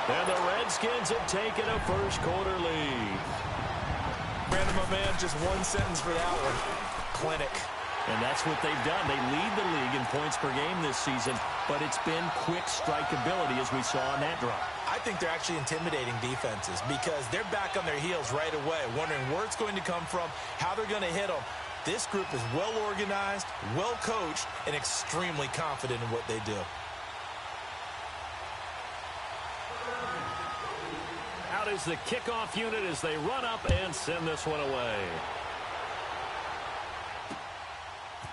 And the Redskins have taken a first-quarter lead. Brandon, my man, just one sentence for that one. Clinic. And that's what they've done. They lead the league in points per game this season, but it's been quick strikeability as we saw on that drive. I think they're actually intimidating defenses because they're back on their heels right away, wondering where it's going to come from, how they're going to hit them. This group is well organized, well coached, and extremely confident in what they do. Out is the kickoff unit as they run up and send this one away.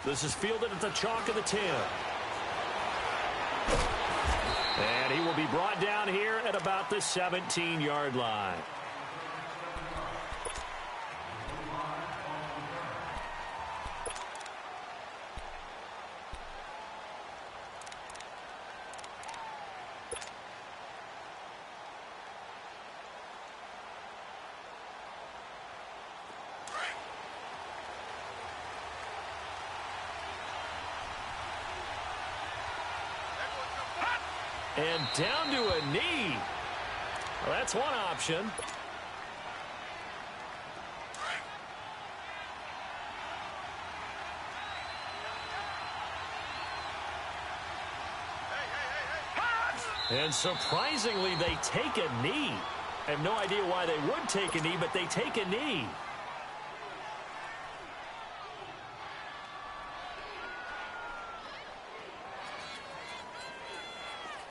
This is fielded at the chalk of the 10. And he will be brought down here at about the 17-yard line. And down to a knee. Well, that's one option. And surprisingly, they take a knee. I have no idea why they would take a knee, but they take a knee.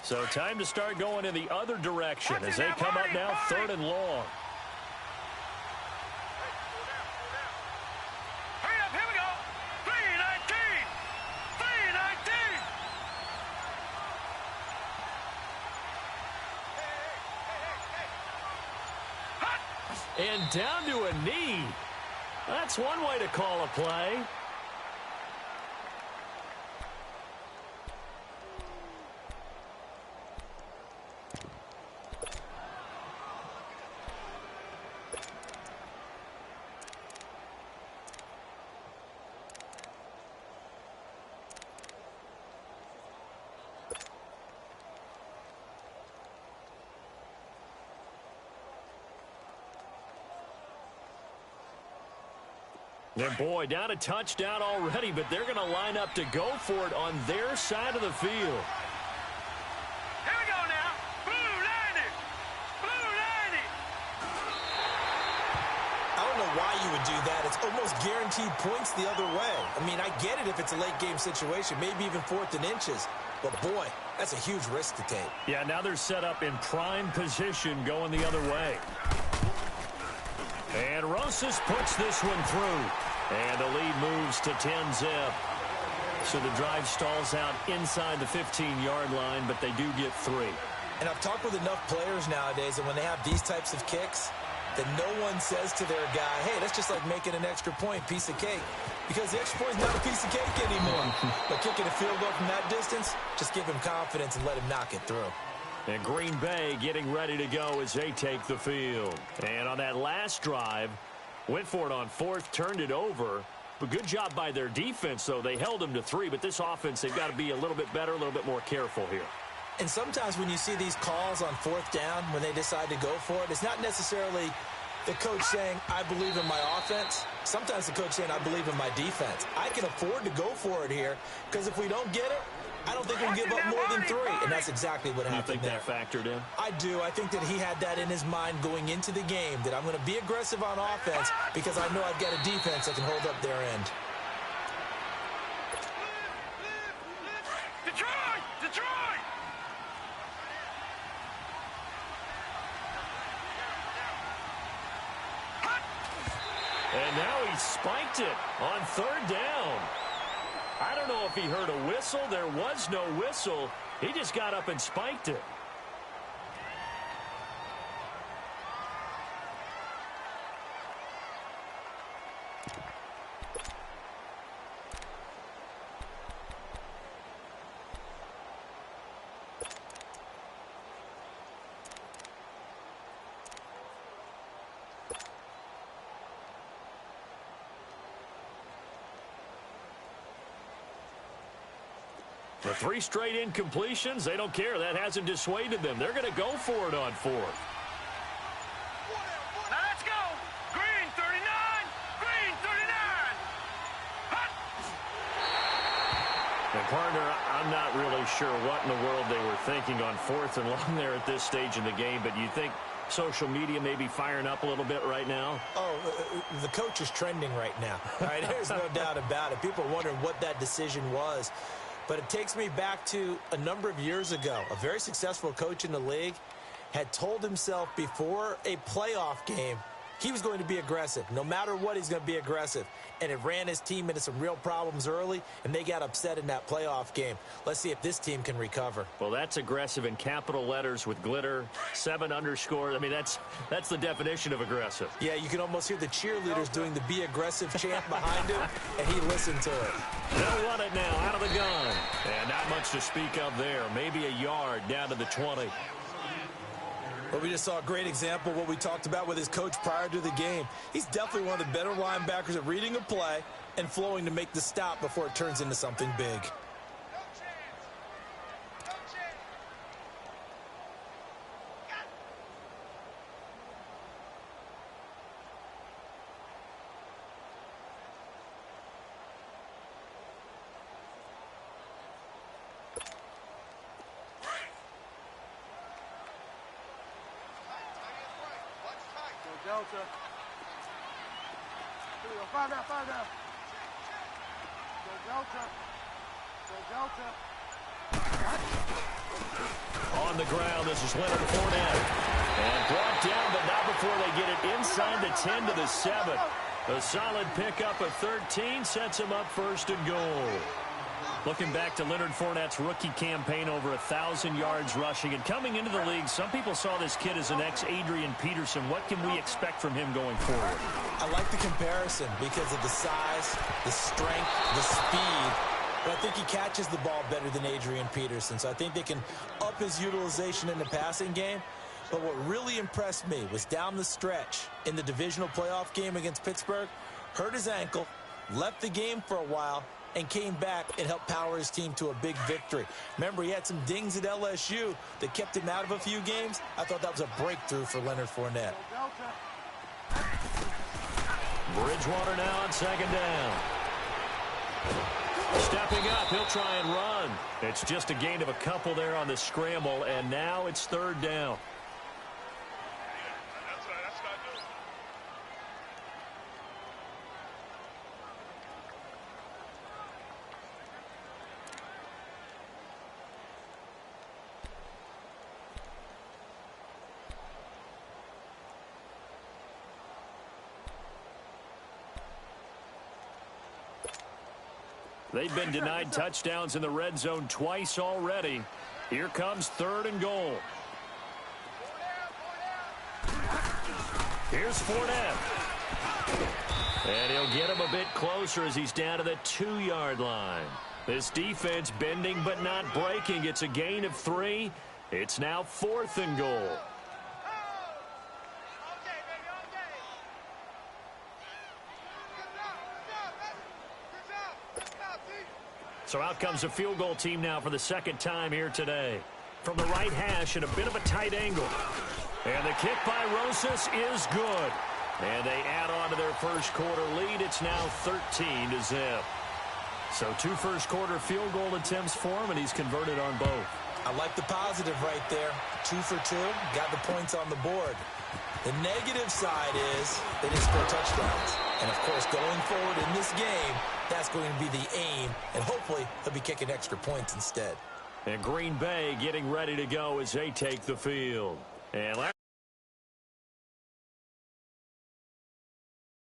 So time to start going in the other direction as they come up now 3rd and long. Hurry up, here we go. 319. 319. And down to a knee. That's one way to call a play. And boy, down a touchdown already, but they're going to line up to go for it on their side of the field. Here we go now. Blue 90. Blue 90. I don't know why you would do that. It's almost guaranteed points the other way. I mean, I get it if it's a late game situation, maybe even 4th and inches. But boy, that's a huge risk to take. Yeah, now they're set up in prime position going the other way. And Rosas puts this one through. And the lead moves to 10-zip. So the drive stalls out inside the 15-yard line, but they do get 3. And I've talked with enough players nowadays that when they have these types of kicks, that no one says to their guy, hey, that's just like making an extra point, piece of cake. Because the extra point is not a piece of cake anymore. But kicking a field goal from that distance, just give him confidence and let him knock it through. And Green Bay getting ready to go as they take the field. And on that last drive, went for it on 4th, turned it over. But good job by their defense, though. They held them to 3, but this offense, they've got to be a little bit better, a little bit more careful here. And sometimes when you see these calls on 4th down, when they decide to go for it, it's not necessarily the coach saying, I believe in my offense. Sometimes the coach saying, I believe in my defense. I can afford to go for it here, because if we don't get it, I don't think we'll give up more than 3. And that's exactly what happened there. You think that factored in? I do. I think that he had that in his mind going into the game, that I'm going to be aggressive on offense because I know I've got a defense that can hold up their end. Detroit! Detroit! And now he spiked it on 3rd down. I don't know if he heard a whistle. There was no whistle. He just got up and spiked it. The 3 straight incompletions, they don't care. That hasn't dissuaded them. They're going to go for it on 4th. Now let's go. Green 39. Green 39. Hut. And partner, I'm not really sure what in the world they were thinking on 4th and long there at this stage in the game, but you think social media may be firing up a little bit right now? Oh, the coach is trending right now. All right, there's no doubt about it. People are wondering what that decision was. But it takes me back to a number of years ago. A very successful coach in the league had told himself before a playoff game he was going to be aggressive. No matter what, he's going to be aggressive. And it ran his team into some real problems early, and they got upset in that playoff game. Let's see if this team can recover. Well, that's aggressive in capital letters with glitter, 7 underscore. I mean, that's the definition of aggressive. Yeah, you can almost hear the cheerleaders doing the be aggressive chant behind him, and he listened to it. They'll run it now out of the gun. And not much to speak of there. Maybe a yard down to the 20. Well, we just saw a great example of what we talked about with his coach prior to the game. He's definitely one of the better linebackers at reading a play and flowing to make the stop before it turns into something big. Delta. Here we go. 5 down, 5 down. Go Delta. Go Delta. On the ground, this is Leonard Fournette. And brought down, but not before they get it inside the 10 to the 7. A solid pickup of 13 sets him up 1st and goal. Looking back to Leonard Fournette's rookie campaign, over 1,000 yards rushing. And coming into the league, some people saw this kid as an ex-Adrian Peterson. What can we expect from him going forward? I like the comparison because of the size, the strength, the speed. But I think he catches the ball better than Adrian Peterson. So I think they can up his utilization in the passing game. But what really impressed me was down the stretch in the divisional playoff game against Pittsburgh, hurt his ankle, left the game for a while, and came back and helped power his team to a big victory. Remember, he had some dings at LSU that kept him out of a few games. I thought that was a breakthrough for Leonard Fournette. Bridgewater now on 2nd down. Stepping up, he'll try and run. It's just a gain of a couple there on the scramble, and now it's 3rd down. They've been denied touchdowns in the red zone twice already. Here comes 3rd and goal. Here's Fournette. And he'll get him a bit closer as he's down to the 2-yard line. This defense bending but not breaking. It's a gain of 3. It's now 4th and goal. So out comes the field goal team now for the 2nd time here today. From the right hash at a bit of a tight angle. And the kick by Rosas is good. And they add on to their 1st quarter lead. It's now 13-0. So 2 first-quarter field goal attempts for him, and he's converted on both. I like the positive right there. 2 for 2, got the points on the board. The negative side is they didn't score touchdowns. And, of course, going forward in this game, that's going to be the aim, and hopefully he'll be kicking extra points instead. And Green Bay getting ready to go as they take the field. And Larry,